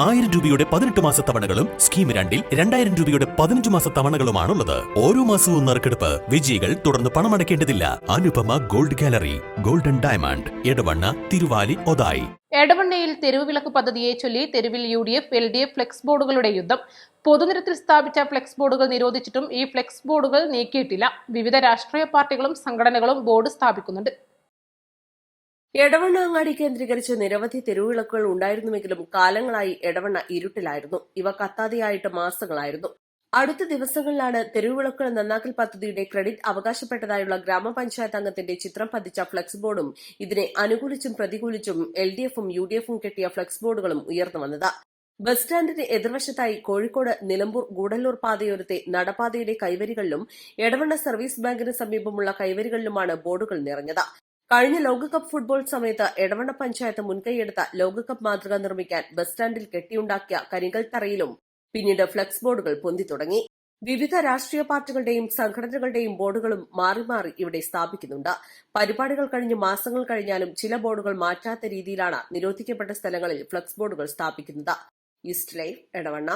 1000 രൂപയുടെ 18 മാസ തവണകളും സ്കീം 2-ൽ 2000 രൂപയുടെ 15 മാസ തവണകളുമാണുള്ളത്. ഓരോ മാസവും നറുക്കെടുപ്പ്. വിജയികൾ തുടർന്ന് പണമടയ്ക്കേണ്ടതില്ല. Anupama gold gallery, golden diamond, Edavanna, Thiruvali, Othayi. എടവണ്ണയിൽ തെരുവുവിളക്ക് പദ്ധതിയെ ചൊല്ലി തെരുവിൽ UDF, LDF ഫ്ലെക്സ് ബോർഡുകളുടെ യുദ്ധം. പൊതുനിരത്തിൽ സ്ഥാപിച്ച ഫ്ലെക്സ് ബോർഡുകൾ നിരോധിച്ചിട്ടും ഈ ഫ്ലെക്സ് ബോർഡുകൾ നീക്കിയിട്ടില്ല. വിവിധ രാഷ്ട്രീയ പാർട്ടികളും സംഘടനകളും ബോർഡ് സ്ഥാപിക്കുന്നുണ്ട്. എടവണ്ണ അങ്ങാടി കേന്ദ്രീകരിച്ച് നിരവധി തെരുവിളക്കുകൾ ഉണ്ടായിരുന്നുവെങ്കിലും കാലങ്ങളായി എടവണ്ണ ഇരുട്ടിലായിരുന്നു. ഇവ കത്താതെയായിട്ട് മാസങ്ങളായിരുന്നു. അടുത്ത ദിവസങ്ങളിലാണ് തെരുവിളക്കുകൾ നന്നാക്കൽ പദ്ധതിയുടെ ക്രെഡിറ്റ് അവകാശപ്പെട്ടതായുള്ള ഗ്രാമപഞ്ചായത്ത് അംഗത്തിന്റെ ചിത്രം പതിച്ച ഫ്ലെക്സ് ബോർഡും ഇതിനെ അനുകൂലിച്ചും പ്രതികൂലിച്ചും LDFും UDFും കെട്ടിയ ഫ്ലെക്സ് ബോർഡുകളും ഉയർന്നു വന്നത്. ബസ് സ്റ്റാൻഡിന്റെ എതിർവശത്തായി കോഴിക്കോട് നിലമ്പൂർ ഗൂഡല്ലൂർ പാതയോരത്തെ നടപ്പാതയുടെ കൈവരികളിലും എടവണ്ണ സർവീസ് ബാങ്കിന് സമീപമുള്ള കൈവരികളിലുമാണ് ബോർഡുകൾ നിറഞ്ഞത്. കഴിഞ്ഞ ലോകകപ്പ് ഫുട്ബോൾ സമയത്ത് എടവണ്ണ പഞ്ചായത്ത് മുൻകൈയെടുത്ത ലോകകപ്പ് മാതൃക നിർമ്മിക്കാൻ ബസ് സ്റ്റാൻഡിൽ കെട്ടിയുണ്ടാക്കിയ കരിങ്കൽ തറയിലും പിന്നീട് ഫ്ലെക്സ് ബോർഡുകൾ പൊന്തി തുടങ്ങി. വിവിധ രാഷ്ട്രീയ പാർട്ടികളുടെയും സംഘടനകളുടെയും ബോർഡുകളും മാറി മാറി ഇവിടെ സ്ഥാപിക്കുന്നുണ്ട്. പരിപാടികൾ കഴിഞ്ഞ് മാസങ്ങൾ കഴിഞ്ഞാലും ചില ബോർഡുകൾ മാറ്റാത്ത രീതിയിലാണ് നിരോധിക്കപ്പെട്ട സ്ഥലങ്ങളിൽ ഫ്ലെക്സ് ബോർഡുകൾ സ്ഥാപിക്കുന്നത്. East live, Edavanna.